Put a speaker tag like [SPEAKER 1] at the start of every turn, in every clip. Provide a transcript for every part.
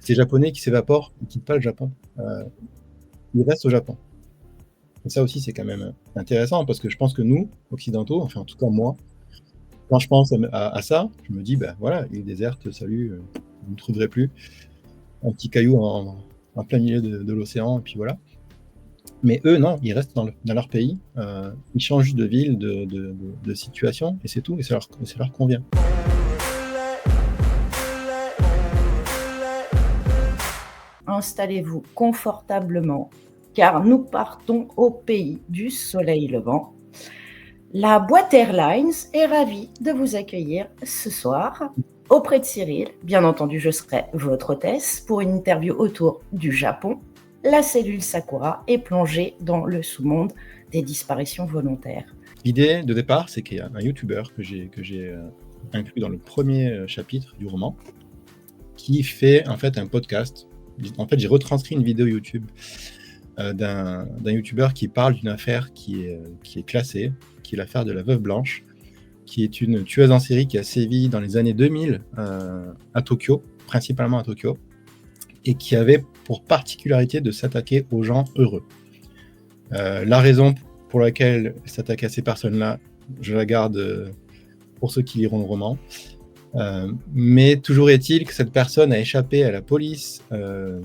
[SPEAKER 1] ces Japonais qui s'évaporent, ils ne quittent pas le Japon. Ils restent au Japon. Et ça aussi, c'est quand même intéressant parce que je pense que nous, occidentaux, enfin en tout cas moi, quand je pense à ça, je me dis, ben voilà, île déserte, salut, vous ne me trouverez plus. Un petit caillou en plein milieu de l'océan, et puis voilà. Mais eux, non, ils restent dans leur pays, ils changent juste de ville, de situation, et c'est tout, et ça leur convient.
[SPEAKER 2] Installez-vous confortablement, car nous partons au pays du soleil levant. La boîte Airlines est ravie de vous accueillir ce soir auprès de Cyril. Bien entendu, je serai votre hôtesse pour une interview autour du Japon. La cellule Sakura est plongée dans le sous-monde des disparitions volontaires.
[SPEAKER 1] L'idée de départ, c'est qu'il y a un YouTuber que j'ai inclus dans le premier chapitre du roman, qui fait en fait un podcast. En fait, j'ai retranscrit une vidéo YouTube d'un YouTuber qui parle d'une affaire qui est classée, qui est l'affaire de la veuve Blanche, qui est une tueuse en série qui a sévi dans les années 2000 à Tokyo, principalement à Tokyo, et qui avait pour particularité de s'attaquer aux gens heureux. La raison pour laquelle elle s'attaque à ces personnes-là, je la garde pour ceux qui liront le roman. Mais toujours est-il que cette personne a échappé à la police,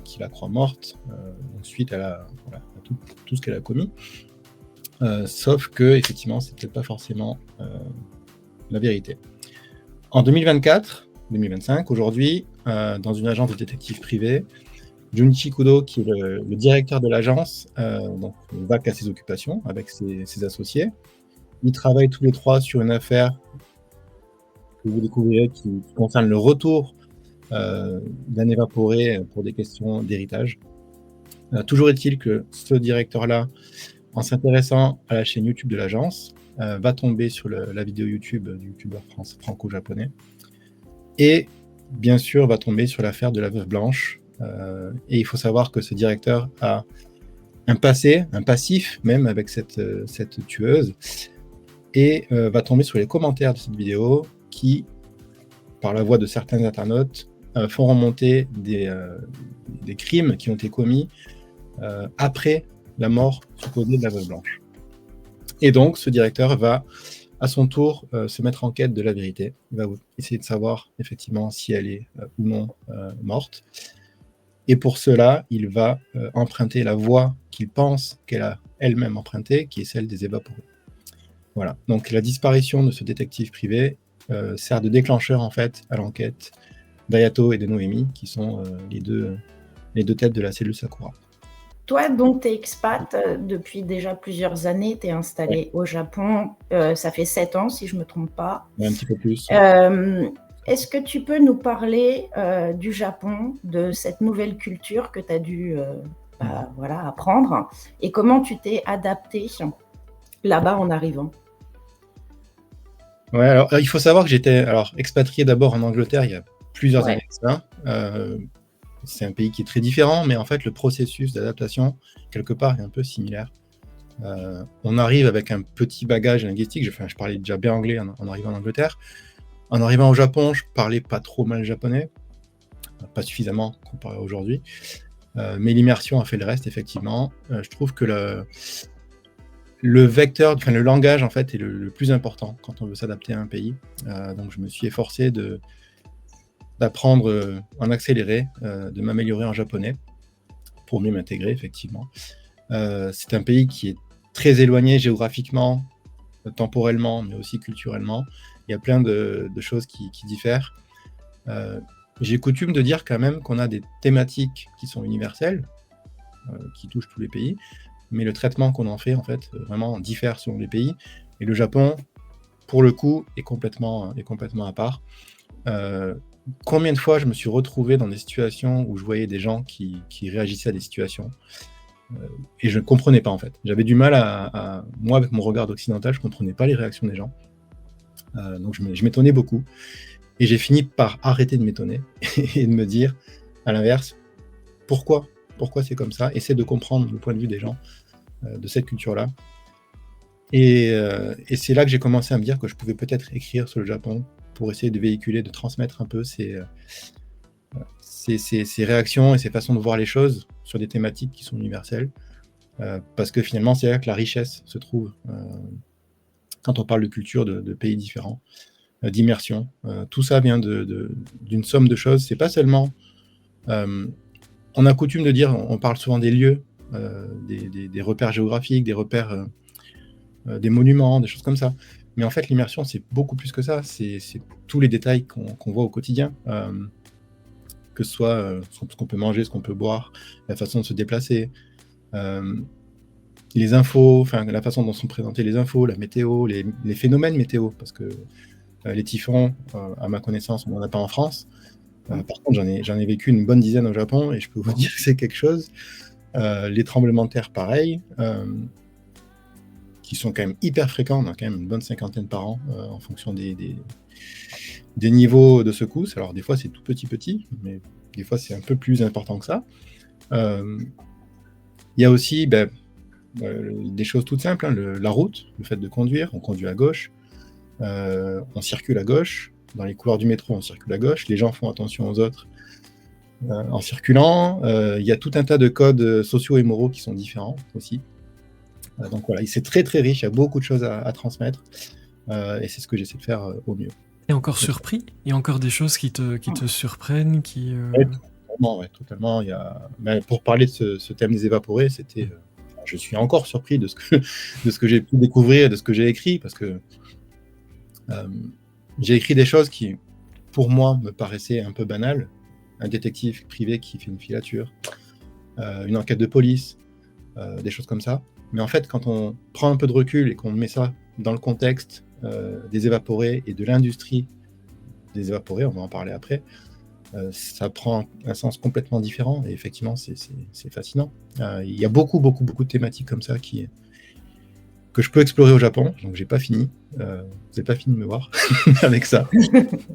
[SPEAKER 1] qui la croit morte, suite à tout ce qu'elle a commis. Sauf que, effectivement, c'est peut-être pas forcément la vérité. En 2025, aujourd'hui, dans une agence de détectives privés, Junichi Kudo, qui est le directeur de l'agence, donc, va qu'à ses occupations avec ses associés. Ils travaillent tous les trois sur une affaire que vous découvrirez qui concerne le retour d'un évaporé pour des questions d'héritage. Toujours est-il que ce directeur-là, en s'intéressant à la chaîne YouTube de l'agence, va tomber sur la vidéo YouTube du youtubeur franco-japonais et bien sûr va tomber sur l'affaire de la veuve Blanche. Et il faut savoir que ce directeur a un passif même avec cette tueuse, et va tomber sur les commentaires de cette vidéo qui, par la voix de certains internautes, font remonter des crimes qui ont été commis après la mort supposée de la veuve Blanche. Et donc, ce directeur va, à son tour, se mettre en quête de la vérité. Il va essayer de savoir, effectivement, si elle est ou non morte. Et pour cela, il va emprunter la voie qu'il pense qu'elle a elle-même empruntée, qui est celle des évaporés. Voilà. Donc, la disparition de ce détective privé sert de déclencheur, en fait, à l'enquête d'Ayato et de Noémie, qui sont les deux têtes de la cellule Sakura.
[SPEAKER 2] Toi, donc, tu es expat depuis déjà plusieurs années, tu es installé au Japon, ça fait 7 ans, si je ne me trompe pas.
[SPEAKER 1] Ouais, un petit peu plus.
[SPEAKER 2] Est-ce que tu peux nous parler du Japon, de cette nouvelle culture que tu as dû apprendre, et comment tu t'es adapté là-bas en arrivant?
[SPEAKER 1] Ouais, alors il faut savoir que j'étais expatrié d'abord en Angleterre il y a plusieurs années de ça. C'est un pays qui est très différent, mais en fait, le processus d'adaptation, quelque part, est un peu similaire. On arrive avec un petit bagage linguistique. Je parlais déjà bien anglais en arrivant en Angleterre. En arrivant au Japon, je parlais pas trop mal japonais, pas suffisamment comparé à aujourd'hui. Mais l'immersion a fait le reste, effectivement. Je trouve que le vecteur, le langage, en fait, est le plus important quand on veut s'adapter à un pays. Donc, je me suis efforcé d'apprendre en accéléré, de m'améliorer en japonais pour mieux m'intégrer, effectivement. C'est un pays qui est très éloigné géographiquement, temporellement, mais aussi culturellement. Il y a plein de choses qui diffèrent. J'ai coutume de dire quand même qu'on a des thématiques qui sont universelles, qui touchent tous les pays, mais le traitement qu'on en fait, en fait, vraiment diffère selon les pays. Et le Japon, pour le coup, est complètement à part. Combien de fois je me suis retrouvé dans des situations où je voyais des gens qui réagissaient à des situations et je ne comprenais pas, en fait. J'avais du mal moi, avec mon regard occidental, je ne comprenais pas les réactions des gens. Donc je m'étonnais beaucoup. Et j'ai fini par arrêter de m'étonner et de me dire, à l'inverse, pourquoi c'est comme ça? Essayer de comprendre le point de vue des gens de cette culture-là. Et c'est là que j'ai commencé à me dire que je pouvais peut-être écrire sur le Japon pour essayer de véhiculer, de transmettre un peu ses réactions et ses façons de voir les choses sur des thématiques qui sont universelles. Parce que finalement, c'est là que la richesse se trouve quand on parle de culture de pays différents, d'immersion. Tout ça vient d'une somme de choses. C'est pas seulement... on a coutume de dire, on parle souvent des lieux, des repères géographiques, des repères, des monuments, des choses comme ça. Mais en fait, l'immersion, c'est beaucoup plus que ça. C'est tous les détails qu'on voit au quotidien. Que ce soit ce qu'on peut manger, ce qu'on peut boire, la façon de se déplacer, les infos, enfin la façon dont sont présentées les infos, la météo, les phénomènes météo, parce que les typhons, à ma connaissance, on n'en a pas en France. Par contre, j'en ai vécu une bonne dizaine au Japon, et je peux vous dire que c'est quelque chose. Les tremblements de terre, pareil, qui sont quand même hyper fréquents, on a quand même une bonne 50aine par an, en fonction des niveaux de secousse. Alors des fois c'est tout petit, mais des fois c'est un peu plus important que ça. Il y a aussi des choses toutes simples, hein, la route, le fait de conduire, on conduit à gauche, on circule à gauche, dans les couloirs du métro on circule à gauche, les gens font attention aux autres en circulant, il y a tout un tas de codes sociaux et moraux qui sont différents aussi. Donc voilà, c'est très très riche, il y a beaucoup de choses à transmettre, et c'est ce que j'essaie de faire au mieux.
[SPEAKER 3] Et encore surpris? Il y a encore des choses qui te surprennent, qui...
[SPEAKER 1] Totalement. Il y a... pour parler de ce thème des évaporés, c'était... je suis encore surpris de ce que j'ai pu découvrir, de ce que j'ai écrit, parce que j'ai écrit des choses qui, pour moi, me paraissaient un peu banales. Un détective privé qui fait une filature, une enquête de police, des choses comme ça. Mais en fait, quand on prend un peu de recul et qu'on met ça dans le contexte des évaporés et de l'industrie des évaporés, on va en parler après, ça prend un sens complètement différent, et effectivement, c'est fascinant. Il y a beaucoup de thématiques comme ça que je peux explorer au Japon, donc j'ai pas fini. Vous n'avez pas fini de me voir avec ça.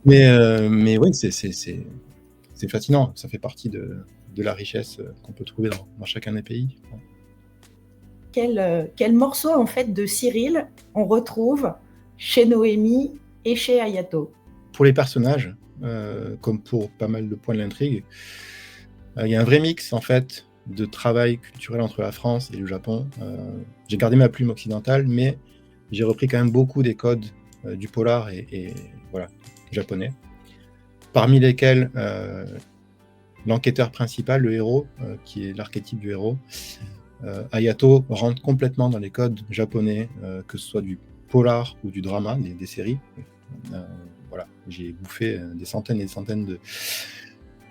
[SPEAKER 1] Mais oui, c'est fascinant, ça fait partie de la richesse qu'on peut trouver dans chacun des pays.
[SPEAKER 2] Quel morceau en fait de Cyril on retrouve chez Noémie et chez Hayato?
[SPEAKER 1] Pour les personnages, comme pour pas mal de points de l'intrigue, il y a un vrai mix en fait de travail culturel entre la France et le Japon. J'ai gardé ma plume occidentale, mais j'ai repris quand même beaucoup des codes du polar et voilà, japonais. Parmi lesquels l'enquêteur principal, le héros, qui est l'archétype du héros, Hayato rentre complètement dans les codes japonais, que ce soit du polar ou du drama, des séries. Voilà, j'ai bouffé des centaines et des centaines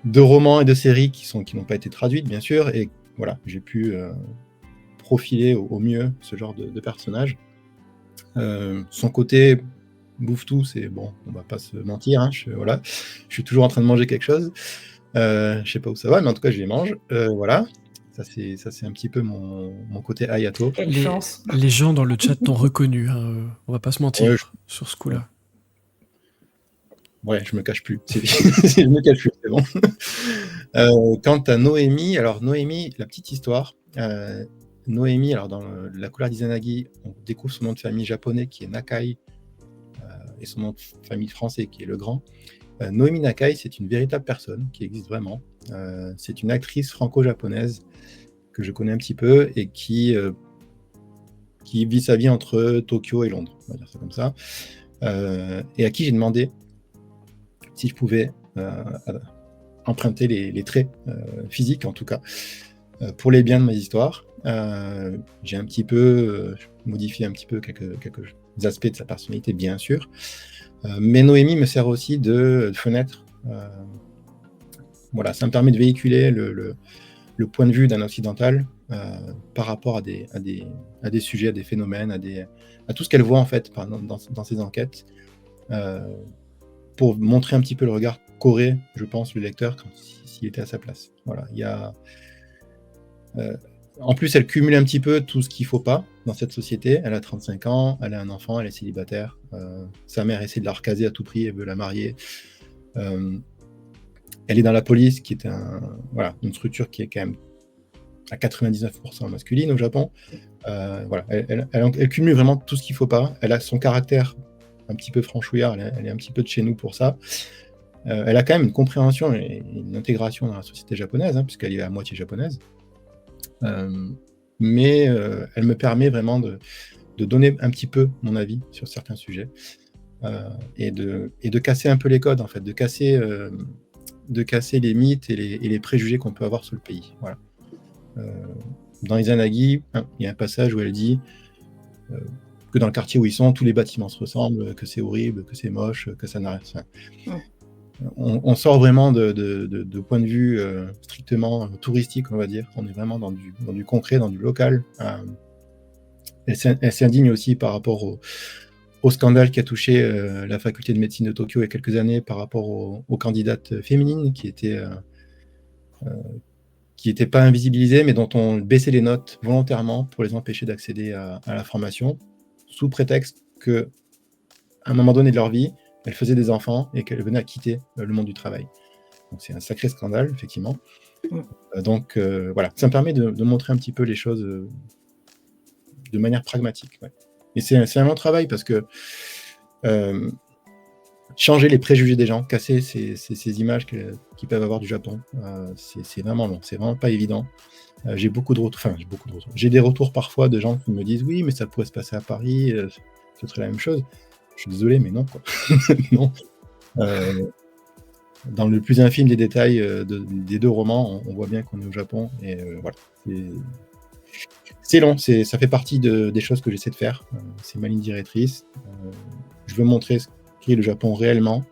[SPEAKER 1] de romans et de séries qui n'ont pas été traduites, bien sûr, et voilà, j'ai pu profiler au mieux ce genre de personnage. Son côté bouffe-tout, c'est bon, on va pas se mentir, hein, je suis toujours en train de manger quelque chose. Je sais pas où ça va, mais en tout cas, je les mange. Voilà. Ça, c'est un petit peu mon côté Hayato.
[SPEAKER 2] Quelle chance.
[SPEAKER 3] Les gens dans le chat t'ont reconnu, hein, on va pas se mentir sur ce coup-là.
[SPEAKER 1] Ouais, je me cache plus. Je me cache plus, c'est bon. Quant à Noémie, alors Noémie, la petite histoire. Noémie, alors dans la couleur d'Izanagi, on découvre son nom de famille japonais qui est Nakai, et son nom de famille français qui est Legrand. Noémie Nakai, c'est une véritable personne qui existe vraiment. C'est une actrice franco-japonaise que je connais un petit peu et qui vit sa vie entre Tokyo et Londres, on va dire ça comme ça, et à qui j'ai demandé si je pouvais emprunter les traits physiques, en tout cas, pour les biens de mes histoires. J'ai un petit peu modifié un petit peu quelques aspects de sa personnalité, bien sûr, mais Noémie me sert aussi de fenêtre. Voilà, ça me permet de véhiculer le point de vue d'un occidental par rapport à des sujets, à des phénomènes, à tout ce qu'elle voit en fait dans ses enquêtes, pour montrer un petit peu le regard qu'aurait, je pense, le lecteur s'il était à sa place. Voilà, il y a... en plus, elle cumule un petit peu tout ce qu'il ne faut pas dans cette société. Elle a 35 ans, elle a un enfant, elle est célibataire. Sa mère essaie de la recaser à tout prix, elle veut la marier. Elle est dans la police, qui est une structure qui est quand même à 99% masculine au Japon. Voilà, elle cumule vraiment tout ce qu'il ne faut pas. Elle a son caractère un petit peu franchouillard, elle est un petit peu de chez nous pour ça. Elle a quand même une compréhension et une intégration dans la société japonaise, hein, puisqu'elle est à moitié japonaise. Mais elle me permet vraiment de donner un petit peu mon avis sur certains sujets et de casser un peu les codes, en fait, de casser les mythes et les préjugés qu'on peut avoir sur le pays. Voilà. Dans Izanagi, il y a un passage où elle dit que dans le quartier où ils sont, tous les bâtiments se ressemblent, que c'est horrible, que c'est moche, que ça n'a rien. Enfin, on sort vraiment de point de vue strictement touristique, on va dire. On est vraiment dans du concret, dans du local. Elle s'indigne aussi par rapport au scandale qui a touché la faculté de médecine de Tokyo il y a quelques années par rapport aux candidates féminines qui étaient pas invisibilisées, mais dont on baissait les notes volontairement pour les empêcher d'accéder à la formation, sous prétexte qu'à un moment donné de leur vie, elles faisaient des enfants et qu'elles venaient à quitter le monde du travail. Donc c'est un sacré scandale, effectivement. Donc voilà, ça me permet de montrer un petit peu les choses de manière pragmatique. Ouais. Et c'est un long travail parce que changer les préjugés des gens, casser ces images qu'ils peuvent avoir du Japon, c'est vraiment long, c'est vraiment pas évident. J'ai beaucoup de retours. J'ai des retours parfois de gens qui me disent oui, mais ça pourrait se passer à Paris, ce serait la même chose. Je suis désolé, mais non, quoi. Non. Dans le plus infime des détails des deux romans, on voit bien qu'on est au Japon. Et voilà. C'est long, ça fait partie des choses que j'essaie de faire. C'est ma ligne directrice. Je veux montrer ce qu'est le Japon réellement.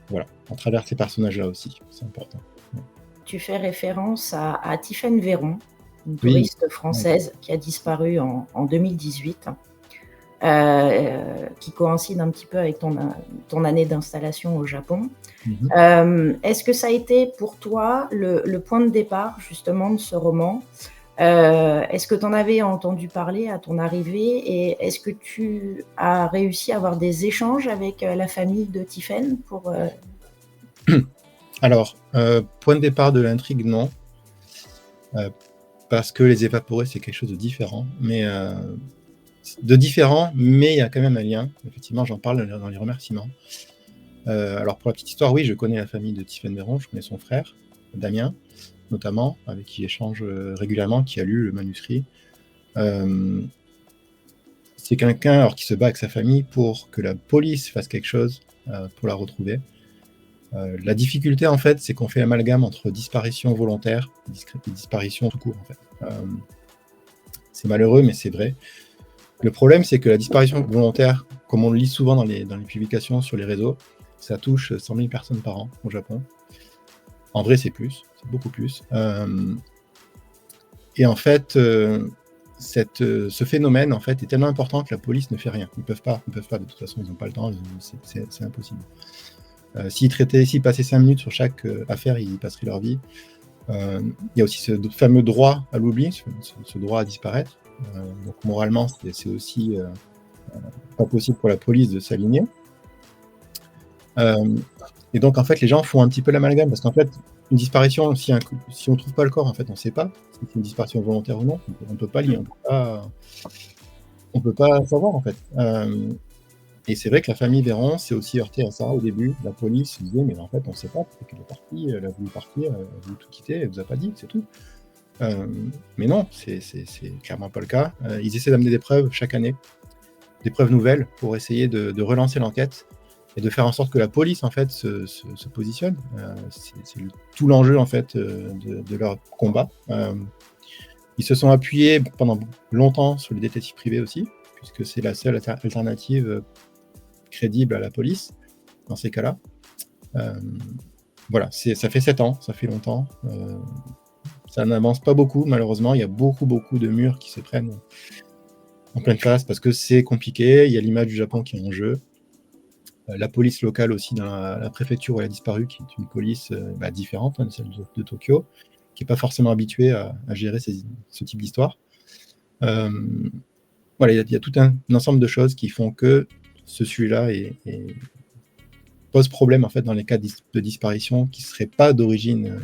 [SPEAKER 1] Voilà, à travers ces personnages-là aussi. C'est important. Ouais.
[SPEAKER 2] Tu fais référence à Tiffaine Véron, une touriste française qui a disparu en 2018. Qui coïncide un petit peu avec ton année d'installation au Japon. Est-ce que ça a été pour toi le point de départ justement de ce roman ? Est-ce que tu en avais entendu parler à ton arrivée et est-ce que tu as réussi à avoir des échanges avec la famille de Tiffaine pour
[SPEAKER 1] Alors, point de départ de l'intrigue, non. Parce que Les Évaporés, c'est quelque chose de différent. Mais il y a quand même un lien. Effectivement, j'en parle dans les remerciements. Alors, pour la petite histoire, oui, je connais la famille de Tiffaine Véron, je connais son frère, Damien, notamment, avec qui j'échange régulièrement, qui a lu le manuscrit. C'est quelqu'un qui se bat avec sa famille pour que la police fasse quelque chose pour la retrouver. La difficulté, en fait, c'est qu'on fait l'amalgame entre disparition volontaire et disparition tout court, en fait. C'est malheureux, mais c'est vrai. Le problème, c'est que la disparition volontaire, comme on le lit souvent dans les publications sur les réseaux, ça touche 100 000 personnes par an au Japon. En vrai, c'est beaucoup plus. Et en fait, ce phénomène en fait, est tellement important que la police ne fait rien. Ils peuvent pas. De toute façon, ils n'ont pas le temps. C'est impossible. S'ils passaient 5 minutes sur chaque affaire, ils passeraient leur vie. Il y a aussi ce fameux droit à l'oubli, ce droit à disparaître. Donc moralement, c'est aussi pas possible pour la police de s'aligner. Et donc en fait, les gens font un petit peu l'amalgame parce qu'en fait, une disparition, si on trouve pas le corps, en fait, on sait pas si c'est une disparition volontaire ou non. On peut pas lier, on peut pas savoir en fait. Et c'est vrai que la famille Véron s'est aussi heurtée à ça au début. La police disait mais en fait, on sait pas, peut-être qu'elle est partie, elle a voulu partir, elle a voulu tout quitter, elle vous a pas dit, c'est tout. Mais non, c'est clairement pas le cas. Ils essaient d'amener des preuves chaque année, des preuves nouvelles pour essayer de relancer l'enquête et de faire en sorte que la police en fait se positionne. C'est tout l'enjeu en fait de leur combat. Ils se sont appuyés pendant longtemps sur les détectives privés aussi, puisque c'est la seule alternative crédible à la police dans ces cas-là. Voilà, ça fait 7 ans, ça fait longtemps. Ça n'avance pas beaucoup, malheureusement. Il y a beaucoup de murs qui se prennent en pleine face parce que c'est compliqué. Il y a l'image du Japon qui est en jeu. La police locale aussi dans la préfecture où elle a disparu, qui est une police différente de celle de Tokyo, qui n'est pas forcément habituée à gérer ce type d'histoire. Voilà, il y a tout un ensemble de choses qui font que ce sujet-là pose problème en fait dans les cas de disparition qui ne seraient pas d'origine,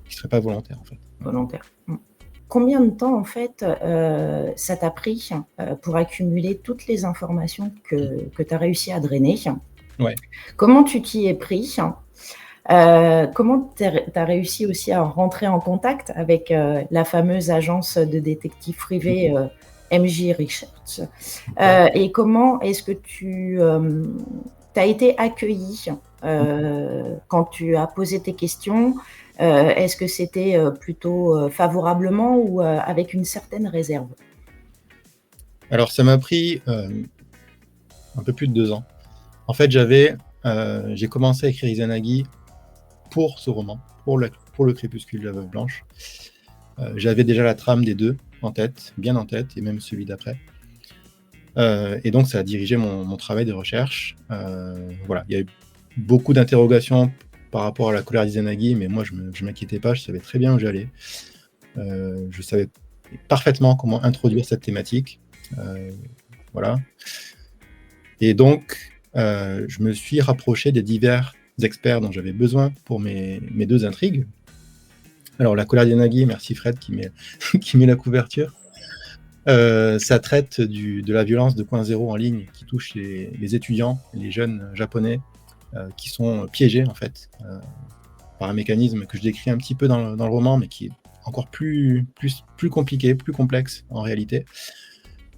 [SPEAKER 1] qui ne seraient pas volontaires en fait.
[SPEAKER 2] Volontaire. Combien de temps en fait ça t'a pris pour accumuler toutes les informations que tu as réussi à drainer
[SPEAKER 1] Ouais.
[SPEAKER 2] Comment tu t'y es pris? Comment tu as réussi aussi à rentrer en contact avec la fameuse agence de détectives privés MJ Research? Et comment est-ce que tu as été accueilli quand tu as posé tes questions? Est-ce que c'était plutôt favorablement ou avec une certaine réserve?
[SPEAKER 1] Alors, ça m'a pris un peu plus de 2 ans. En fait, j'ai commencé à écrire Izanagi pour ce roman, pour le Crépuscule de la Veuve Blanche. J'avais déjà la trame des deux en tête, bien en tête, et même celui d'après. Et donc, ça a dirigé mon travail de recherche. Voilà, il y a eu beaucoup d'interrogations par rapport à la colère d'Izanagi, mais moi, je m'inquiétais pas, je savais très bien où j'allais. Je savais parfaitement comment introduire cette thématique. Voilà. Et donc, je me suis rapproché des divers experts dont j'avais besoin pour mes 2 intrigues. Alors, la colère d'Izanagi, merci Fred qui met la couverture. Ça traite de la violence 2.0 en ligne qui touche les étudiants, les jeunes japonais qui sont piégés en fait par un mécanisme que je décris un petit peu dans le roman, mais qui est encore plus compliqué, plus complexe en réalité,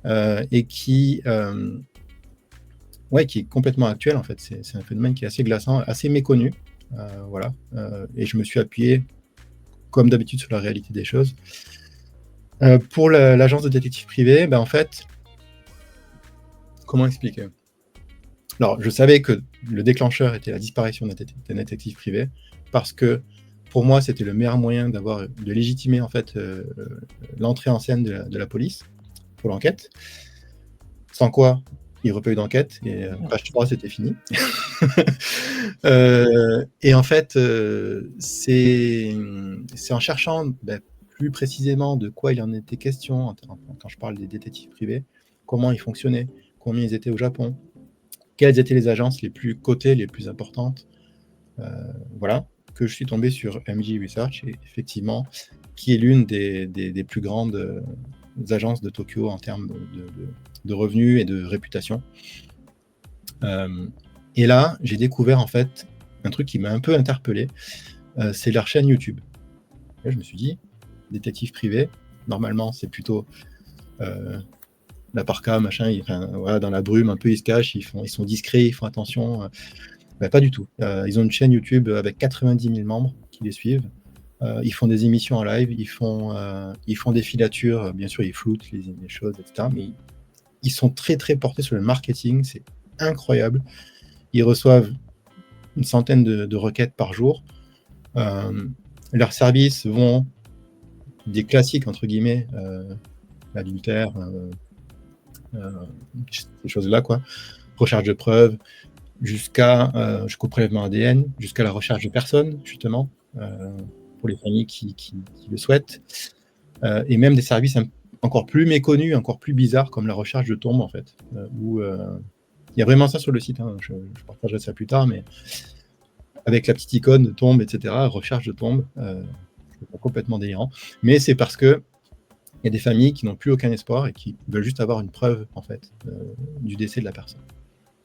[SPEAKER 1] et qui est complètement actuel en fait. C'est un phénomène qui est assez glaçant, assez méconnu, voilà. Et je me suis appuyé, comme d'habitude, sur la réalité des choses. Pour l'agence de détective privé, en fait, comment expliquer? Alors, je savais que le déclencheur était la disparition d'un détective privé, parce que pour moi, c'était le meilleur moyen de légitimer en fait l'entrée en scène de la police pour l'enquête. Sans quoi, il n'y aurait pas eu d'enquête, et page 3, c'était fini. Et en fait, c'est en cherchant plus précisément de quoi il en était question quand je parle des détectives privés, comment ils fonctionnaient, combien ils étaient au Japon, quelles étaient les agences les plus cotées, les plus importantes, voilà, que je suis tombé sur MJ Research, et effectivement, qui est l'une des plus grandes agences de Tokyo en termes de revenus et de réputation. Et là, j'ai découvert en fait un truc qui m'a un peu interpellé, c'est leur chaîne YouTube. Là, je me suis dit, détective privé, normalement, c'est plutôt la parka, machin, voilà, dans la brume, un peu ils se cachent, ils sont discrets, ils font attention. Pas du tout. Ils ont une chaîne YouTube avec 90 000 membres qui les suivent. Ils font des émissions en live, ils font des filatures, bien sûr, ils floutent les choses, etc. Mais ils sont très, très portés sur le marketing, c'est incroyable. Ils reçoivent une centaine de requêtes par jour. Leurs services vont des classiques, entre guillemets, l'adultère, ces choses-là, quoi. Recherche de preuves, jusqu'au prélèvement ADN, jusqu'à la recherche de personnes, justement, pour les familles qui le souhaitent, et même des services encore plus méconnus, encore plus bizarres, comme la recherche de tombes, en fait, où il y a vraiment ça sur le site, hein, je partagerai ça plus tard, mais avec la petite icône de tombe, etc., recherche de tombe, c'est complètement délirant, mais c'est parce que il y a des familles qui n'ont plus aucun espoir et qui veulent juste avoir une preuve, en fait, du décès de la personne.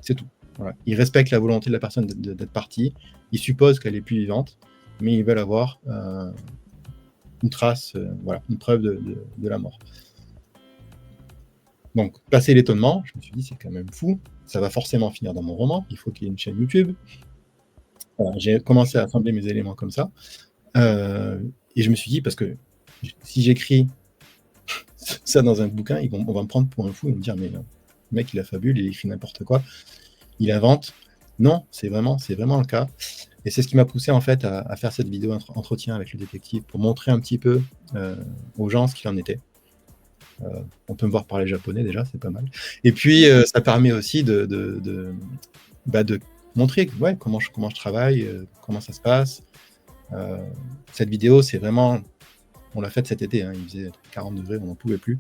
[SPEAKER 1] C'est tout. Voilà. Ils respectent la volonté de la personne d'être partie, ils supposent qu'elle est plus vivante, mais ils veulent avoir une trace, voilà, une preuve de la mort. Donc, passé l'étonnement, je me suis dit, c'est quand même fou, ça va forcément finir dans mon roman, il faut qu'il y ait une chaîne YouTube. Voilà, j'ai commencé à assembler mes éléments comme ça, et je me suis dit, parce que si j'écris ça dans un bouquin, on va me prendre pour un fou, et me dire, mais le mec, il a fabule, il écrit n'importe quoi, il invente. Non, c'est vraiment le cas. Et c'est ce qui m'a poussé en fait à faire cette vidéo entretien avec le détective, pour montrer un petit peu aux gens ce qu'il en était. On peut me voir parler japonais déjà, c'est pas mal. Et puis ça permet aussi de montrer comment je travaille, comment ça se passe. Cette vidéo, c'est vraiment, on l'a faite cet été, hein, il faisait 40 degrés, on n'en pouvait plus.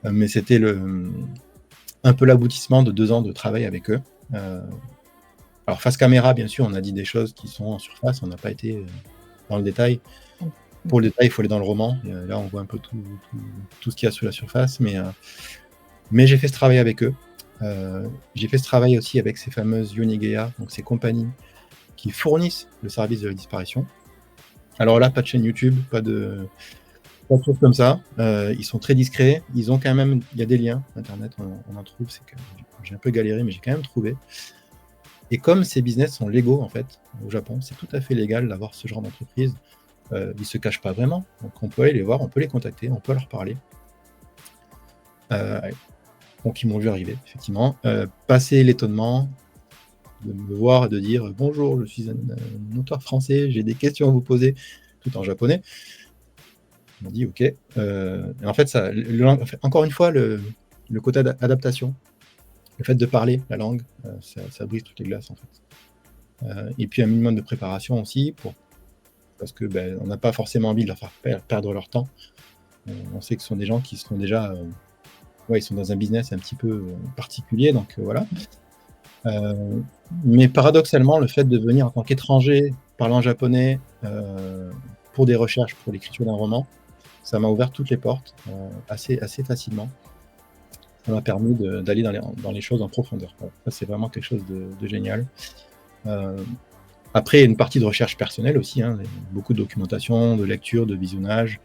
[SPEAKER 1] Mais c'était un peu l'aboutissement de 2 ans de travail avec eux. Alors face caméra, bien sûr, on a dit des choses qui sont en surface, on n'a pas été dans le détail. Pour le détail, il faut aller dans le roman. Là, on voit un peu tout ce qu'il y a sous la surface, mais j'ai fait ce travail avec eux. J'ai fait ce travail aussi avec ces fameuses Yonegeya, donc ces compagnies qui fournissent le service de la disparition. Alors là, pas de chaîne YouTube, pas de choses comme ça. Ils sont très discrets. Ils ont quand même, il y a des liens internet, on en trouve. C'est que j'ai un peu galéré, mais j'ai quand même trouvé. Et comme ces business sont légaux en fait au Japon, c'est tout à fait légal d'avoir ce genre d'entreprise. Ils se cachent pas vraiment, donc on peut aller les voir, on peut les contacter, on peut leur parler. Donc ils m'ont vu arriver, effectivement. Passer l'étonnement de me voir et de dire bonjour, je suis un auteur français, j'ai des questions à vous poser, tout en japonais. Ils m'ont dit ok. Et en fait, encore une fois, le côté adaptation, le fait de parler la langue, ça brise toutes les glaces en fait. Et puis un minimum de préparation aussi, parce que on n'a pas forcément envie de leur faire perdre leur temps. On sait que ce sont des gens qui sont déjà, ils sont dans un business un petit peu particulier, donc voilà. Mais paradoxalement, le fait de venir en tant qu'étranger, parlant japonais, pour des recherches, pour l'écriture d'un roman, ça m'a ouvert toutes les portes assez facilement. Ça m'a permis d'aller dans les choses en profondeur. Voilà. Ça, c'est vraiment quelque chose de génial. Après, une partie de recherche personnelle aussi, hein, beaucoup de documentation, de lecture, de visionnage.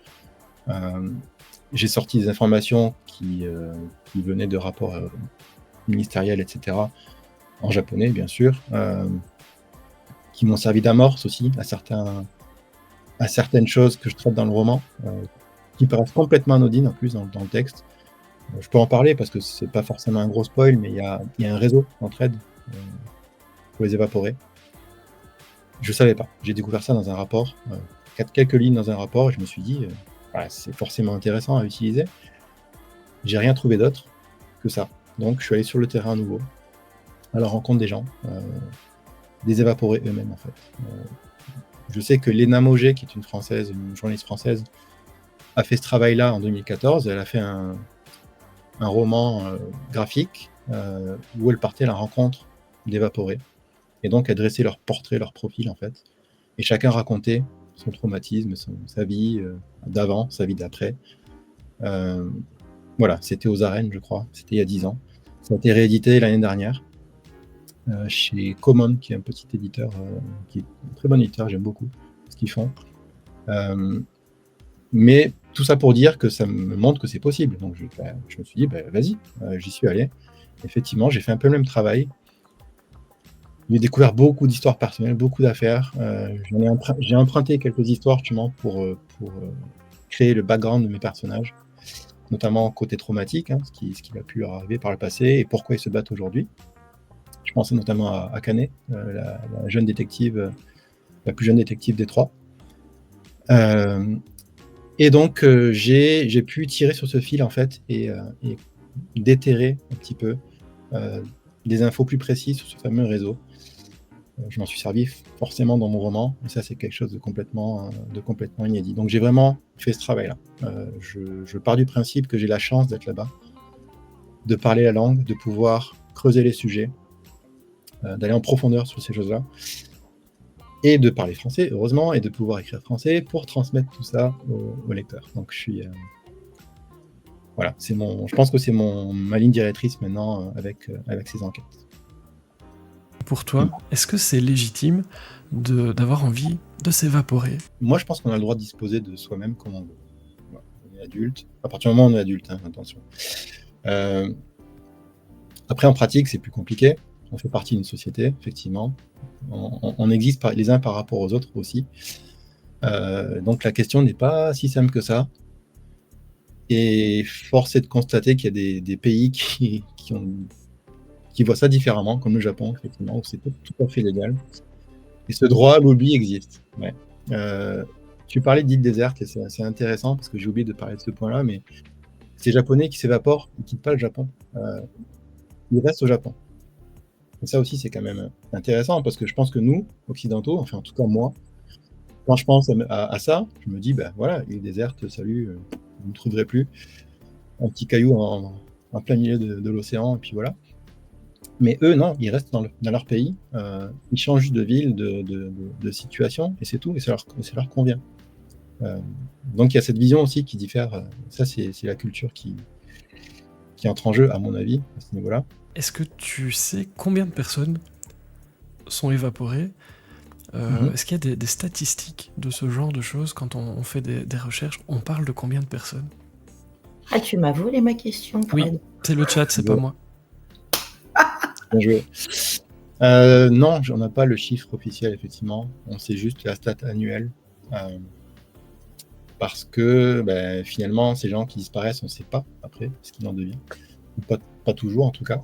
[SPEAKER 1] J'ai sorti des informations qui venaient de rapports ministériels, etc., en japonais, bien sûr, qui m'ont servi d'amorce aussi à certaines choses que je traite dans le roman, qui paraissent complètement anodines en plus dans le texte. Je peux en parler parce que c'est pas forcément un gros spoil, mais il y a un réseau d'entraide pour les évaporés. Je savais pas. J'ai découvert ça dans un rapport, quelques lignes dans un rapport, et je me suis dit, c'est forcément intéressant à utiliser. J'ai rien trouvé d'autre que ça. Donc je suis allé sur le terrain à nouveau, à la rencontre des gens, des évaporés eux-mêmes en fait. Je sais que Léna Mauger, qui est une journaliste française, a fait ce travail-là en 2014. Elle a fait un roman graphique où elle partait à la rencontre d'évaporés. Et donc, elle dressait leur portrait, leur profil, en fait. Et chacun racontait son traumatisme, sa vie d'avant, sa vie d'après. Voilà, c'était aux Arènes, je crois. C'était il y a 10 ans. Ça a été réédité l'année dernière chez Common, qui est un petit éditeur, qui est un très bon éditeur, j'aime beaucoup ce qu'ils font. Mais tout ça pour dire que ça me montre que c'est possible. Donc je me suis dit, vas-y, j'y suis allé. Effectivement, j'ai fait un peu le même travail. J'ai découvert beaucoup d'histoires personnelles, beaucoup d'affaires. J'ai emprunté quelques histoires justement pour créer le background de mes personnages, notamment côté traumatique, hein, ce qui a pu leur arriver par le passé et pourquoi ils se battent aujourd'hui. Je pensais notamment à Akane, la jeune détective, la plus jeune détective des trois. Et donc j'ai pu tirer sur ce fil en fait et déterrer un petit peu des infos plus précises sur ce fameux réseau. Je m'en suis servi forcément dans mon roman, et ça c'est quelque chose de complètement inédit. Donc j'ai vraiment fait ce travail-là. Je pars du principe que j'ai la chance d'être là-bas, de parler la langue, de pouvoir creuser les sujets, d'aller en profondeur sur ces choses-là, et de parler français, heureusement, et de pouvoir écrire français pour transmettre tout ça au lecteur. Donc je suis... voilà, je pense que c'est ma ligne directrice maintenant avec ces enquêtes.
[SPEAKER 3] Pour toi, est-ce que c'est légitime d'avoir envie de s'évaporer ?
[SPEAKER 1] Moi, je pense qu'on a le droit de disposer de soi-même comme on veut. Voilà, on est adulte. À partir du moment où on est adulte, hein, attention. Après, en pratique, c'est plus compliqué. On fait partie d'une société, effectivement. On existe les uns par rapport aux autres aussi. Donc, la question n'est pas si simple que ça. Et force est de constater qu'il y a des pays qui voient ça différemment, comme le Japon, effectivement, où c'est tout à fait légal. Et ce droit à l'oubli existe. Ouais. Tu parlais d'îles désertes, et c'est intéressant, parce que j'ai oublié de parler de ce point-là, mais ces Japonais qui s'évaporent, ils ne quittent pas le Japon. Ils restent au Japon. Et ça aussi, c'est quand même intéressant, parce que je pense que nous, occidentaux, enfin en tout cas moi, quand je pense à ça, je me dis, voilà, île déserte, salut, vous ne me trouverez plus. Un petit caillou en plein milieu de l'océan, et puis voilà. Mais eux, non, ils restent dans leur pays, ils changent juste de ville, de situation, et c'est tout, et ça leur convient. Donc il y a cette vision aussi qui diffère, ça c'est la culture qui entre en jeu, à mon avis, à ce niveau-là.
[SPEAKER 3] est-ce que tu sais combien de personnes sont évaporées?
[SPEAKER 1] Mhm.
[SPEAKER 3] Est-ce qu'il y a des statistiques de ce genre de choses quand on fait des recherches? On parle de combien de personnes?
[SPEAKER 2] Ah, tu m'as volé ma question,
[SPEAKER 3] Oui,
[SPEAKER 2] Fred.
[SPEAKER 3] c'est le chat, c'est pas moi.
[SPEAKER 1] Bien joué. Non, on n'a pas le chiffre officiel, effectivement. On sait juste la stat annuelle. Parce que finalement, ces gens qui disparaissent, on ne sait pas après ce qu'il en devient. Pas toujours, en tout cas.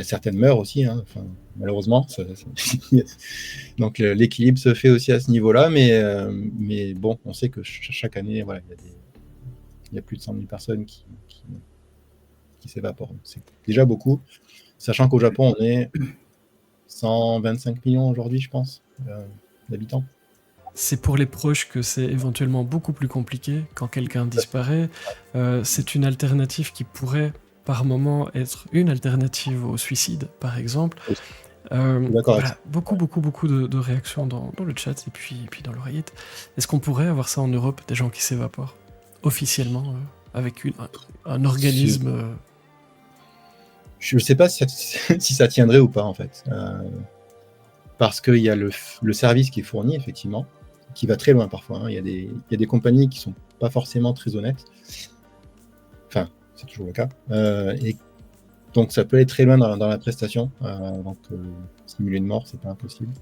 [SPEAKER 1] Certaines meurent aussi, hein. Enfin, malheureusement. Donc l'équilibre se fait aussi à ce niveau-là, mais bon, on sait que chaque année, voilà, il y a plus de 100 000 personnes qui s'évaporent. C'est déjà beaucoup, sachant qu'au Japon, on est 125 millions aujourd'hui, je pense, d'habitants.
[SPEAKER 3] C'est pour les proches que c'est éventuellement beaucoup plus compliqué quand quelqu'un disparaît. C'est une alternative qui pourrait par moment être une alternative au suicide, par exemple.
[SPEAKER 1] Oui. D'accord avec
[SPEAKER 3] Voilà, beaucoup de réactions dans le chat et puis dans l'oreillette. Est-ce qu'on pourrait avoir ça en Europe, des gens qui s'évaporent officiellement avec un organisme
[SPEAKER 1] Je ne sais pas si ça tiendrait ou pas, en fait. Parce qu'il y a le service qui est fourni, effectivement, qui va très loin parfois, hein. Il y a des compagnies qui ne sont pas forcément très honnêtes. Enfin, c'est toujours le cas. Et donc, ça peut aller très loin dans la prestation. Donc, simuler une mort, c'est pas impossible.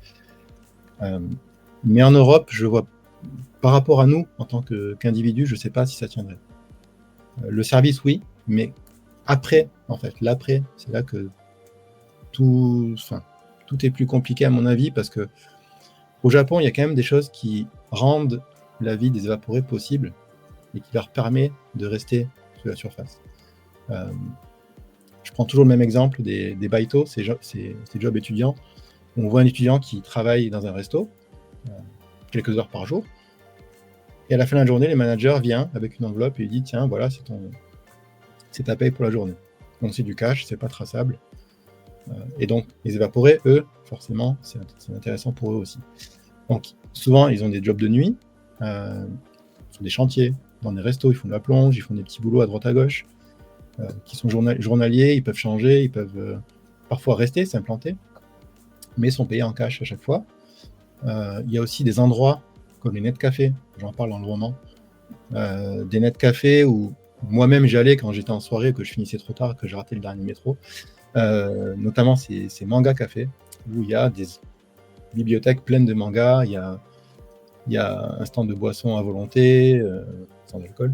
[SPEAKER 1] Mais en Europe, je vois, par rapport à nous, en tant qu'individu, je ne sais pas si ça tiendrait. Le service, oui, mais après, en fait, l'après, c'est là que tout est plus compliqué, à mon avis, parce que au Japon, il y a quand même des choses qui rendent la vie des évaporés possible et qui leur permet de rester sous la surface. Je prends toujours le même exemple des baito, ces jobs étudiants. On voit un étudiant qui travaille dans un resto quelques heures par jour, et à la fin de la journée, le manager vient avec une enveloppe et il dit « Tiens, voilà, c'est ta paye pour la journée. » Donc c'est du cash, c'est pas traçable. Et donc les évaporés, eux, forcément, c'est intéressant pour eux aussi. Donc souvent, ils ont des jobs de nuit, sur des chantiers, dans des restos, ils font de la plonge, ils font des petits boulots à droite à gauche, qui sont journaliers, ils peuvent changer, ils peuvent parfois rester, s'implanter, mais sont payés en cash à chaque fois. Il y a aussi des endroits comme les net cafés, j'en parle dans le roman, des net cafés où moi-même j'allais quand j'étais en soirée, que je finissais trop tard, que j'ai raté le dernier métro. Notamment ces manga cafés où il y a des bibliothèques pleines de mangas, il y a un stand de boissons à volonté, sans alcool.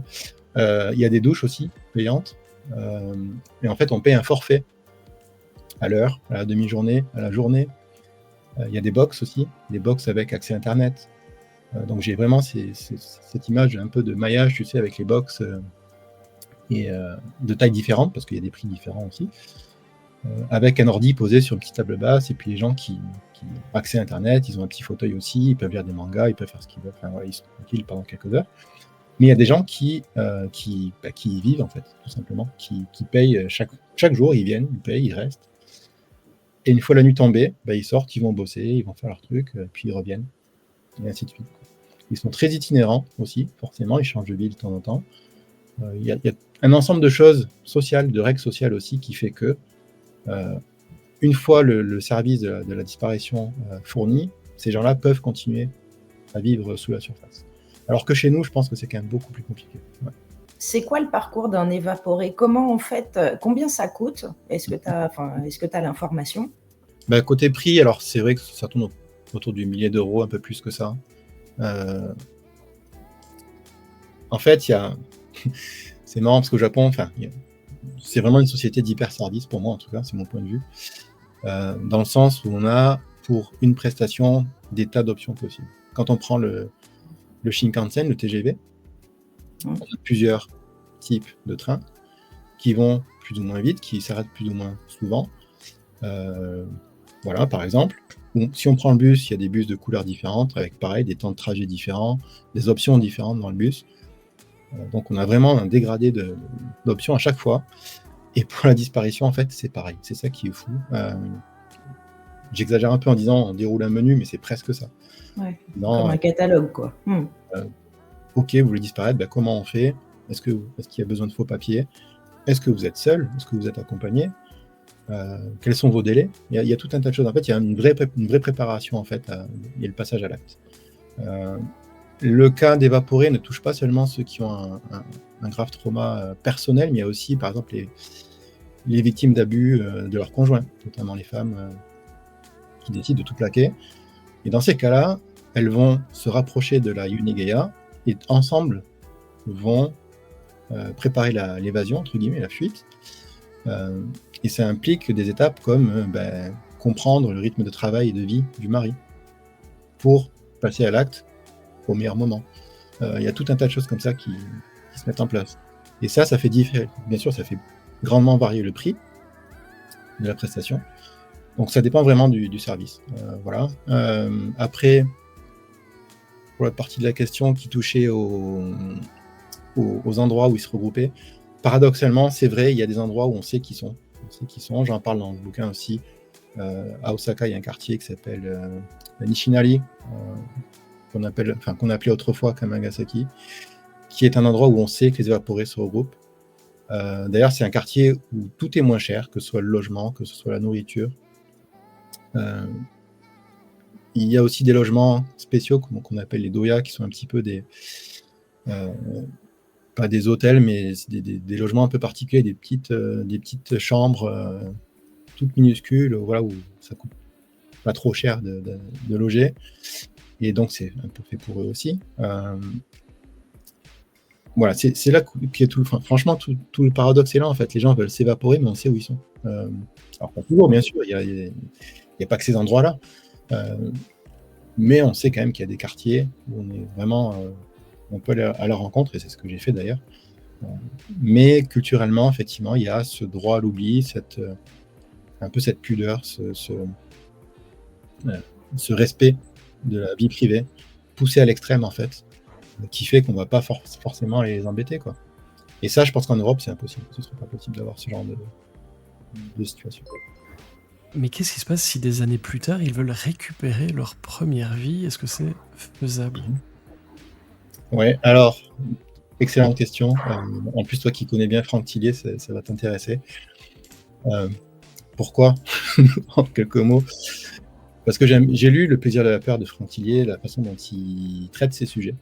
[SPEAKER 1] Il y a des douches aussi payantes. Et en fait, on paye un forfait à l'heure, à la demi-journée, à la journée. Il y a des box aussi, des box avec accès Internet. Donc j'ai vraiment cette image un peu de maillage, tu sais, avec les box et de tailles différentes, parce qu'il y a des prix différents aussi. Avec un ordi posé sur une petite table basse, et puis les gens qui ont accès à Internet, ils ont un petit fauteuil aussi, ils peuvent lire des mangas, ils peuvent faire ce qu'ils veulent, enfin, voilà, ils sont tranquilles pendant quelques heures. Mais il y a des gens qui y vivent, en fait, tout simplement, qui payent chaque jour, ils viennent, ils payent, ils restent. Et une fois la nuit tombée, ils sortent, ils vont bosser, ils vont faire leur truc, puis ils reviennent, et ainsi de suite. Ils sont très itinérants aussi, forcément, ils changent de ville de temps en temps. Il y a un ensemble de choses sociales, de règles sociales aussi, qui fait que une fois le service de la disparition fourni, ces gens-là peuvent continuer à vivre sous la surface. Alors que chez nous, je pense que c'est quand même beaucoup plus compliqué. Ouais.
[SPEAKER 2] C'est quoi le parcours d'un évaporé? Comment en fait, combien ça coûte? Est-ce que tu as l'information?
[SPEAKER 1] Côté prix, alors c'est vrai que ça tourne autour du millier d'euros, un peu plus que ça. En fait, c'est marrant parce qu'au Japon, c'est vraiment une société d'hyper-service pour moi, en tout cas, c'est mon point de vue. Dans le sens où on a, pour une prestation, des tas d'options possibles. Quand on prend le Shinkansen, le TGV, on a plusieurs types de trains qui vont plus ou moins vite, qui s'arrêtent plus ou moins souvent. Voilà, par exemple. Si on prend le bus, il y a des bus de couleurs différentes, avec pareil, des temps de trajet différents, des options différentes dans le bus. Donc on a vraiment un dégradé d'options à chaque fois. Et pour la disparition, en fait, c'est pareil. C'est ça qui est fou. J'exagère un peu en disant on déroule un menu, mais c'est presque ça.
[SPEAKER 2] Ouais, comme un catalogue, quoi.
[SPEAKER 1] Ok, vous voulez disparaître, comment on fait? Est-ce qu'il y a besoin de faux papiers? Est-ce que vous êtes seul? Est-ce que vous êtes accompagné? Quels sont vos délais? Il y a tout un tas de choses. En fait, il y a une vraie préparation, en fait, il y a le passage à l'acte. Le cas d'évaporer ne touche pas seulement ceux qui ont un grave trauma personnel, mais il y a aussi, par exemple, les victimes d'abus de leurs conjoints, notamment les femmes qui décident de tout plaquer. Et dans ces cas-là, elles vont se rapprocher de la Yunigeya et ensemble vont préparer l'évasion, entre guillemets, la fuite. Et ça implique des étapes comme comprendre le rythme de travail et de vie du mari pour passer à l'acte au meilleur moment. Il y a tout un tas de choses comme ça qui se mettent en place. Et ça fait différer. Bien sûr, ça fait grandement varier le prix de la prestation. Donc ça dépend vraiment du service. Voilà. Après, pour la partie de la question qui touchait aux endroits où ils se regroupaient, paradoxalement, c'est vrai, il y a des endroits où on sait qui sont. J'en parle dans le bouquin aussi. À Osaka, il y a un quartier qui s'appelle Nishinari, qu'on appelait autrefois Kamagasaki, qui est un endroit où on sait que les évaporés se regroupent. D'ailleurs, c'est un quartier où tout est moins cher, que ce soit le logement, que ce soit la nourriture. Il y a aussi des logements spéciaux qu'on appelle les doya, qui sont un petit peu pas des hôtels, mais des logements un peu particuliers, des petites chambres toutes minuscules, voilà, où ça coûte pas trop cher de loger. Et donc, c'est un peu fait pour eux aussi. Voilà, c'est là qu'il y a tout. Franchement, tout le paradoxe est là, en fait. Les gens veulent s'évaporer, mais on sait où ils sont. Alors, pas toujours, bien sûr, il n'y a pas que ces endroits-là. Mais on sait quand même qu'il y a des quartiers où on est vraiment. On peut aller à leur rencontre, et c'est ce que j'ai fait d'ailleurs. Mais culturellement, effectivement, il y a ce droit à l'oubli, un peu cette pudeur, ce respect de la vie privée, poussé à l'extrême, en fait, qui fait qu'on ne va pas forcément les embêter, quoi. Et ça, je pense qu'en Europe, c'est impossible. Ce ne serait pas possible d'avoir ce genre de situation.
[SPEAKER 3] Mais qu'est-ce qui se passe si des années plus tard, ils veulent récupérer leur première vie? Est-ce que c'est faisable?
[SPEAKER 1] Ouais, alors, excellente question. En plus, toi qui connais bien Franck Tillier, ça va t'intéresser. Pourquoi? En quelques mots. Parce que j'ai lu Le plaisir de la peur de Franck Tillier, la façon dont il traite ces sujets.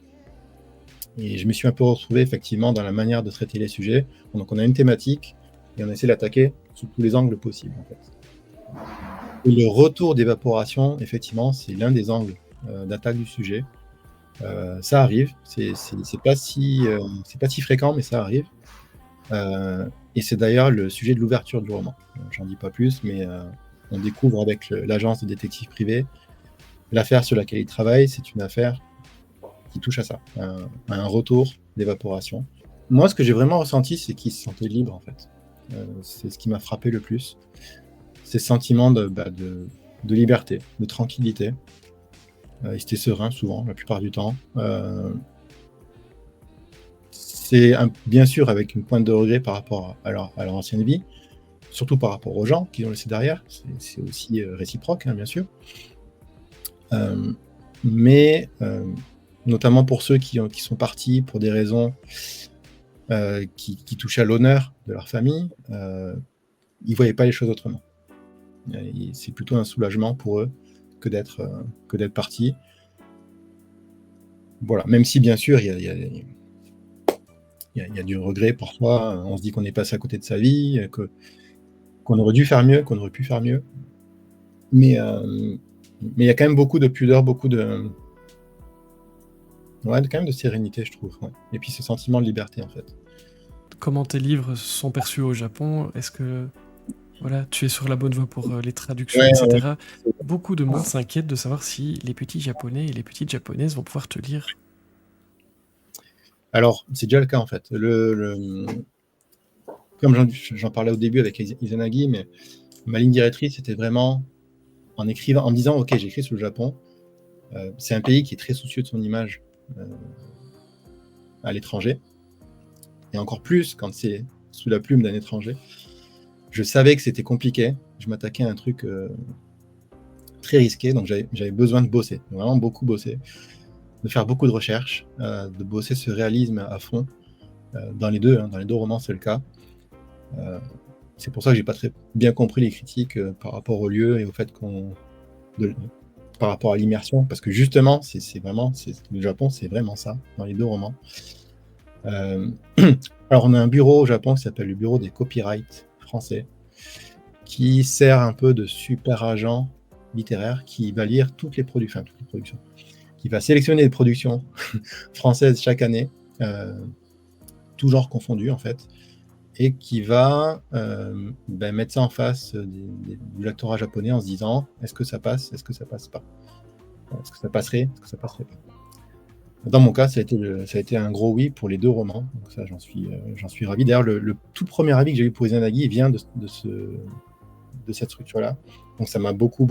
[SPEAKER 1] Et je me suis un peu retrouvé effectivement dans la manière de traiter les sujets. Donc on a une thématique et on essaie d'attaquer sous tous les angles possibles, en fait. Et le retour d'évaporation, effectivement, c'est l'un des angles d'attaque du sujet. Ça arrive, c'est pas si fréquent, mais ça arrive. Et c'est d'ailleurs le sujet de l'ouverture du roman. J'en dis pas plus, mais on découvre avec l'agence de détectives privés l'affaire sur laquelle il travaille. C'est une affaire qui touche à ça, un retour d'évaporation. Moi, ce que j'ai vraiment ressenti, c'est qu'il se sentait libre, en fait. C'est ce qui m'a frappé le plus. C'est ce sentiment de liberté, de tranquillité. Il était serein, souvent, la plupart du temps. C'est bien sûr avec une pointe de regret par rapport à leur ancienne vie, surtout par rapport aux gens qu'ils ont laissés derrière. C'est aussi réciproque, hein, bien sûr. Mais notamment pour ceux qui sont partis pour des raisons qui touchaient à l'honneur de leur famille, ils ne voyaient pas les choses autrement. C'est plutôt un soulagement pour eux que d'être partis. Voilà, même si bien sûr il y a du regret parfois, on se dit qu'on est passé à côté de sa vie, qu'on aurait dû faire mieux, qu'on aurait pu faire mieux. Mais il y a quand même beaucoup de pudeur, beaucoup de quand même de sérénité, je trouve. Ouais. Et puis ce sentiment de liberté, en fait.
[SPEAKER 3] Comment tes livres sont perçus au Japon? Est-ce que voilà, tu es sur la bonne voie pour les traductions, etc. Ouais. Beaucoup de monde s'inquiète de savoir si les petits Japonais et les petites Japonaises vont pouvoir te lire.
[SPEAKER 1] Alors, c'est déjà le cas, en fait. Comme j'en parlais au début avec Izanagi, mais ma ligne directrice, c'était vraiment en me disant, OK, j'écris sur le Japon. C'est un pays qui est très soucieux de son image à l'étranger. Et encore plus quand c'est sous la plume d'un étranger. Je savais que c'était compliqué. Je m'attaquais à un truc très risqué. Donc, j'avais besoin de bosser. Vraiment beaucoup bosser. De faire beaucoup de recherches. De bosser ce réalisme à fond. Dans les deux romans, c'est le cas. c'est pour ça que j'ai pas très bien compris les critiques par rapport au lieu et au fait par rapport à l'immersion, parce que justement, le Japon, c'est vraiment ça, dans les deux romans. Alors, on a un bureau au Japon qui s'appelle le bureau des copyrights français, qui sert un peu de super agent littéraire qui va lire toutes les productions, qui va sélectionner les productions françaises chaque année, tout genre confondu en fait, et qui va mettre ça en face du lectorat japonais en se disant est-ce que ça passe, est-ce que ça passe pas, est-ce que ça passerait, est-ce que ça passerait pas. Dans mon cas, ça a été un gros oui pour les deux romans, donc ça j'en suis ravi. D'ailleurs, le tout premier avis que j'ai eu pour Izanagi vient de cette structure-là, donc ça m'a beaucoup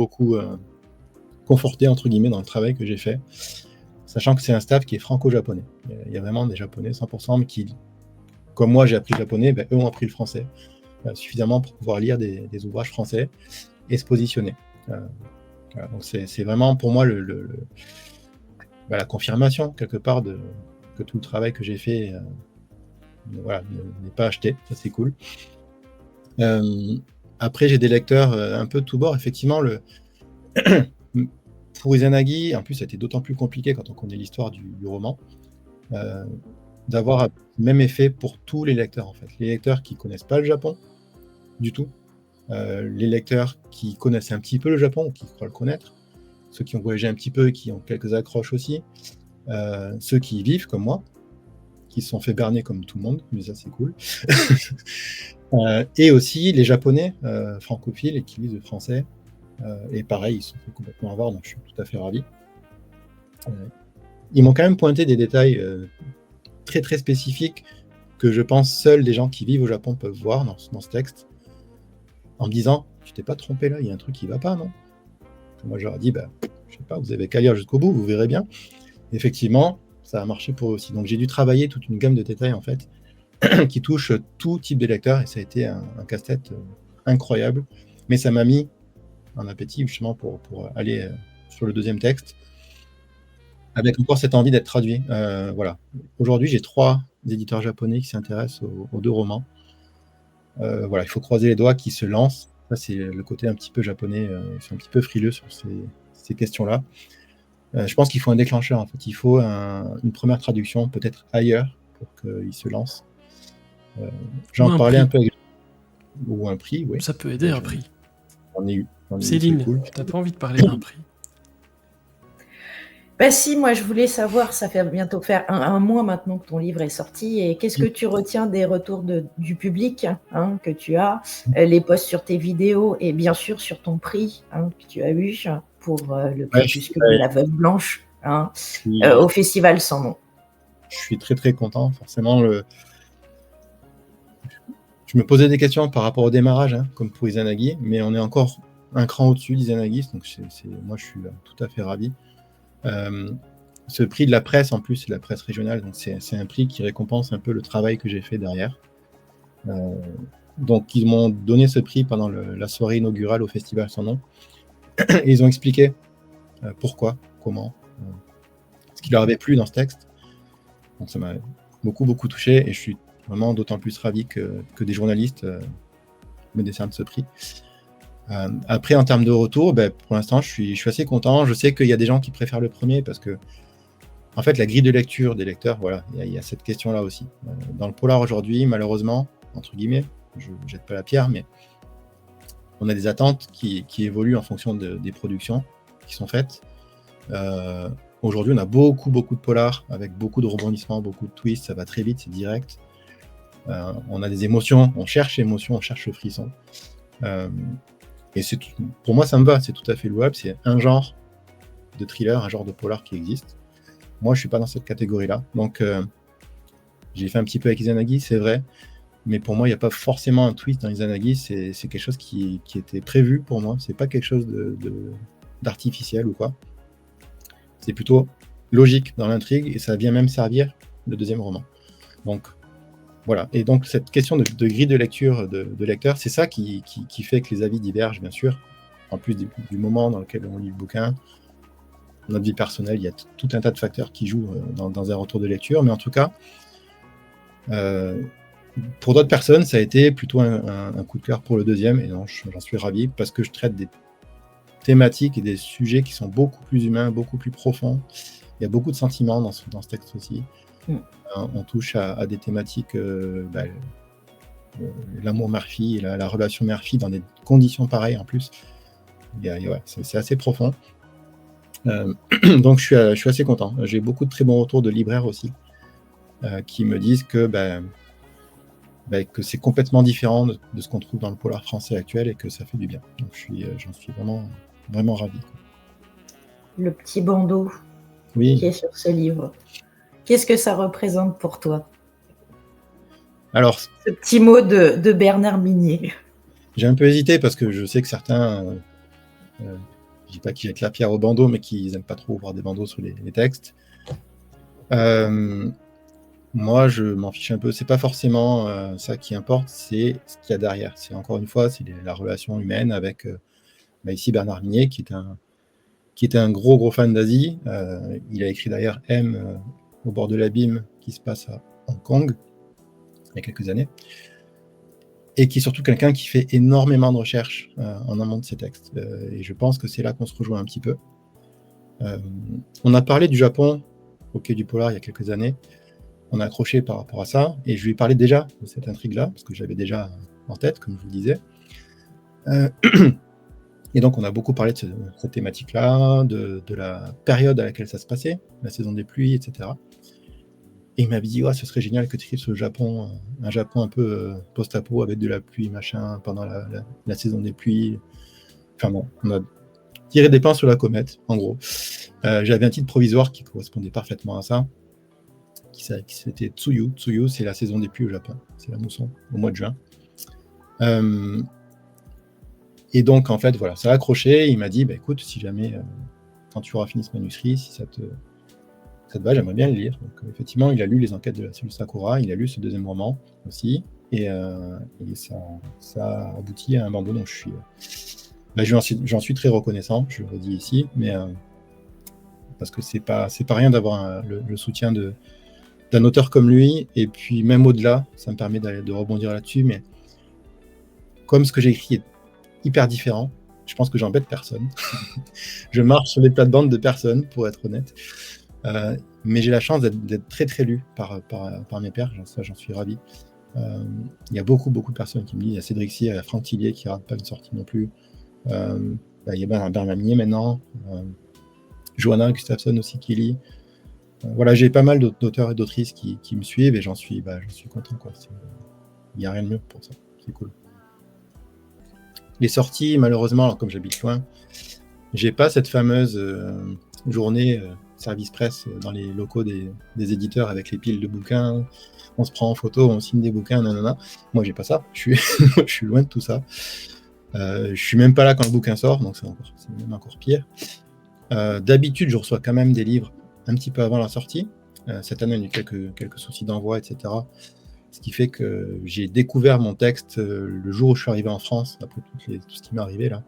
[SPEAKER 1] conforté entre guillemets dans le travail que j'ai fait, sachant que c'est un staff qui est franco-japonais. Il y a vraiment des japonais 100%, mais qui, comme moi j'ai appris le japonais, eux ont appris le français suffisamment pour pouvoir lire des ouvrages français et se positionner. Voilà, donc c'est vraiment pour moi la confirmation quelque part que tout le travail que j'ai fait n'est pas acheté. Ça c'est cool. Après j'ai des lecteurs un peu de tous bords. Effectivement, pour Izanagi, en plus ça a été d'autant plus compliqué quand on connaît l'histoire du roman, d'avoir le même effet pour tous les lecteurs en fait. Les lecteurs qui connaissent pas le Japon du tout, les lecteurs qui connaissent un petit peu le Japon ou qui croient le connaître, ceux qui ont voyagé un petit peu et qui ont quelques accroches aussi, ceux qui y vivent comme moi, qui se sont fait berner comme tout le monde, mais ça c'est cool. Et aussi les Japonais francophiles et qui lisent le français, et pareil, ils se sont fait complètement avoir, donc je suis tout à fait ravi. Ils m'ont quand même pointé des détails très très spécifiques que je pense seuls les gens qui vivent au Japon peuvent voir dans ce texte, en me disant tu t'es pas trompé là, il y a un truc qui va pas, non? Moi, je leur ai dit, je sais pas, vous avez qu'à lire jusqu'au bout, vous verrez bien. Effectivement, ça a marché pour eux aussi. Donc, j'ai dû travailler toute une gamme de détails, en fait, qui touche tout type de lecteur, et ça a été un casse-tête incroyable. Mais ça m'a mis en appétit, justement, pour aller sur le deuxième texte, avec encore cette envie d'être traduit. Voilà. Aujourd'hui, j'ai 3 éditeurs japonais qui s'intéressent aux 2 romans. Voilà, il faut croiser les doigts qu'ils se lancent. Ça, c'est le côté un petit peu japonais. Ils sont un petit peu frileux sur ces questions-là. Je pense qu'il faut un déclencheur. En fait, il faut une première traduction, peut-être ailleurs, pour qu'ils se lancent. J'en parlais un peu avec... Ou un prix, oui.
[SPEAKER 3] Ça peut aider, un prix.
[SPEAKER 1] J'en ai eu.
[SPEAKER 3] Céline,
[SPEAKER 1] cool.
[SPEAKER 3] t'as pas envie de parler d'un prix?
[SPEAKER 2] Si, moi je voulais savoir, ça fait bientôt faire un mois maintenant que ton livre est sorti, et qu'est-ce que tu retiens des retours du public que tu as, les posts sur tes vidéos et bien sûr sur ton prix que tu as eu pour le crépuscule de la Veuve Blanche au Festival Sans Nom.
[SPEAKER 1] Je suis très très content, forcément. Je me posais des questions par rapport au démarrage, comme pour Izanagi, mais on est encore un cran au-dessus d'Izanagi, donc moi je suis tout à fait ravi. Ce prix de la presse, en plus, c'est la presse régionale, donc c'est un prix qui récompense un peu le travail que j'ai fait derrière. Donc, ils m'ont donné ce prix pendant la soirée inaugurale au Festival Sans Nom. Et ils ont expliqué pourquoi, comment, ce qui leur avait plu dans ce texte. Donc, ça m'a beaucoup touché, et je suis vraiment d'autant plus ravi que des journalistes me décernent ce prix. Après, en termes de retour, pour l'instant, je suis assez content. Je sais qu'il y a des gens qui préfèrent le premier parce que, en fait, la grille de lecture des lecteurs, voilà, il y a cette question-là aussi. Dans le polar aujourd'hui, malheureusement, entre guillemets, je ne jette pas la pierre, mais on a des attentes qui évoluent en fonction des productions qui sont faites. Aujourd'hui, on a beaucoup de polars avec beaucoup de rebondissements, beaucoup de twists, ça va très vite, c'est direct. On a des émotions, on cherche l'émotion, on cherche le frisson. Et pour moi, ça me va, c'est tout à fait louable. C'est un genre de thriller, un genre de polar qui existe. Moi, je ne suis pas dans cette catégorie-là. Donc, j'ai fait un petit peu avec Izanagi, c'est vrai. Mais pour moi, il n'y a pas forcément un twist dans Izanagi. C'est quelque chose qui était prévu pour moi. Ce n'est pas quelque chose d'artificiel ou quoi. C'est plutôt logique dans l'intrigue et ça vient même servir le deuxième roman. Donc, voilà. Et donc, cette question de grille de lecture de lecteur, c'est ça qui fait que les avis divergent, bien sûr. En plus du moment dans lequel on lit le bouquin, notre vie personnelle, il y a tout un tas de facteurs qui jouent dans un retour de lecture. Mais en tout cas, Pour d'autres personnes, ça a été plutôt un coup de cœur pour le deuxième, et non, j'en suis ravi, parce que je traite des thématiques et des sujets qui sont beaucoup plus humains, beaucoup plus profonds. Il y a beaucoup de sentiments dans ce texte aussi. On touche à des thématiques, l'amour mère-fille et la relation mère-fille dans des conditions pareilles en plus. C'est assez profond. Donc je suis assez content. J'ai beaucoup de très bons retours de libraires aussi, qui me disent que c'est complètement différent de ce qu'on trouve dans le polar français actuel et que ça fait du bien. Donc j'en suis vraiment, vraiment ravi.
[SPEAKER 2] Le petit bandeau qui
[SPEAKER 1] Oui.
[SPEAKER 2] est sur ce livre, qu'est-ce que ça représente pour toi,
[SPEAKER 1] Alors,
[SPEAKER 2] ce petit mot de Bernard Minier?
[SPEAKER 1] j'ai un peu hésité parce que je sais que certains, je dis pas qu'ils jettent la pierre au bandeau, mais qu'ils n'aiment pas trop voir des bandeaux sur les textes. Moi, je m'en fiche un peu. C'est pas forcément ça qui importe, c'est ce qu'il y a derrière. C'est encore une fois, c'est la relation humaine avec ici Bernard Minier, qui était un gros fan d'Asie. Il a écrit d'ailleurs M au bord de l'abîme, qui se passe à Hong Kong il y a quelques années, et qui est surtout quelqu'un qui fait énormément de recherches en amont de ses textes. Et je pense que c'est là qu'on se rejoint un petit peu. On a parlé du Japon au Quai du Polar il y a quelques années. On a accroché par rapport à ça, et je lui ai parlé déjà de cette intrigue-là, parce que j'avais déjà en tête, comme je vous le disais. Et donc on a beaucoup parlé de cette thématique-là, de la période à laquelle ça se passait, la saison des pluies, etc. Et il m'avait dit, ce serait génial que tu écrives sur le Japon, un Japon un peu post-apo, avec de la pluie, machin, pendant la saison des pluies. Enfin bon, on a tiré des pains sur la comète, en gros. J'avais un titre provisoire qui correspondait parfaitement à ça, c'était Tsuyu. Tsuyu, c'est la saison des pluies au Japon. C'est la mousson, au mois de juin. Et donc, en fait, voilà, ça a accroché. Il m'a dit, écoute, si jamais, quand tu auras fini ce manuscrit, si ça te va, j'aimerais bien le lire. Donc, effectivement, il a lu Les Enquêtes de la cellule Sakura, il a lu ce deuxième roman aussi, et ça a abouti à un bandeau. Donc, j'en suis très reconnaissant, je le redis ici, mais parce que c'est pas rien d'avoir le soutien d'un auteur comme lui, et puis même au-delà, ça me permet de rebondir là-dessus, mais comme ce que j'ai écrit est hyper différent, je pense que j'embête personne. Je marche sur les plates-bandes de personne, pour être honnête. Mais j'ai la chance d'être très très lu par mes pairs, ça j'en suis ravi. Il y a beaucoup de personnes qui me disent, il y a Cédric Cyr, il y a Franck Tillier qui ne rate pas une sortie non plus. Il y a Bernard Minier maintenant, Johanna Gustafsson aussi qui lit. Voilà, j'ai pas mal d'auteurs et d'autrices qui me suivent, et j'en suis content, quoi. Il n'y a rien de mieux pour ça, c'est cool. Les sorties, malheureusement, alors comme j'habite loin, j'ai pas cette fameuse journée service presse dans les locaux des éditeurs avec les piles de bouquins, on se prend en photo, on signe des bouquins, nanana. Moi, j'ai pas ça, je suis loin de tout ça. Je suis même pas là quand le bouquin sort, donc c'est même encore pire. D'habitude, je reçois quand même des livres un petit peu avant la sortie. Cette année, il y a eu quelques soucis d'envoi, etc. Ce qui fait que j'ai découvert mon texte le jour où je suis arrivé en France, après tout ce qui m'est arrivé là,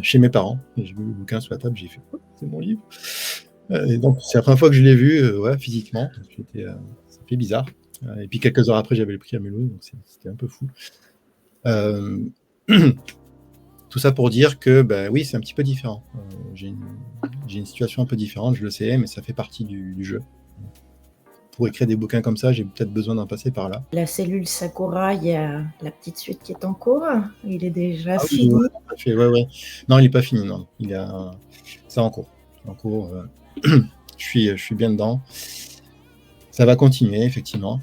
[SPEAKER 1] chez mes parents. Et j'ai vu le bouquin sur la table, j'ai fait c'est mon livre. Et donc c'est la première fois que je l'ai vu physiquement. Ça fait bizarre. Et puis quelques heures après, j'avais le prix à Mulhouse, donc c'était un peu fou. Tout ça pour dire que oui, c'est un petit peu différent. J'ai une situation un peu différente, je le sais, mais ça fait partie du jeu. Pour écrire des bouquins comme ça, j'ai peut-être besoin d'en passer par là.
[SPEAKER 2] La cellule Sakura, il y a la petite suite qui est en cours. Il est déjà fini.
[SPEAKER 1] Ouais. Non, il n'est pas fini, non. C'est en cours. Je suis bien dedans. Ça va continuer, effectivement.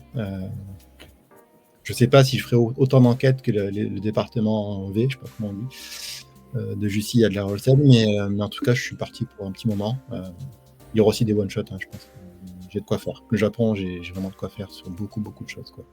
[SPEAKER 1] Je ne sais pas si je ferai autant d'enquêtes que le département V, je ne sais pas comment on dit, de Jussie à de la Rolseb, mais en tout cas, je suis parti pour un petit moment. Il y aura aussi des one-shots, je pense. J'ai de quoi faire. Le Japon, j'ai vraiment de quoi faire sur beaucoup de choses, quoi.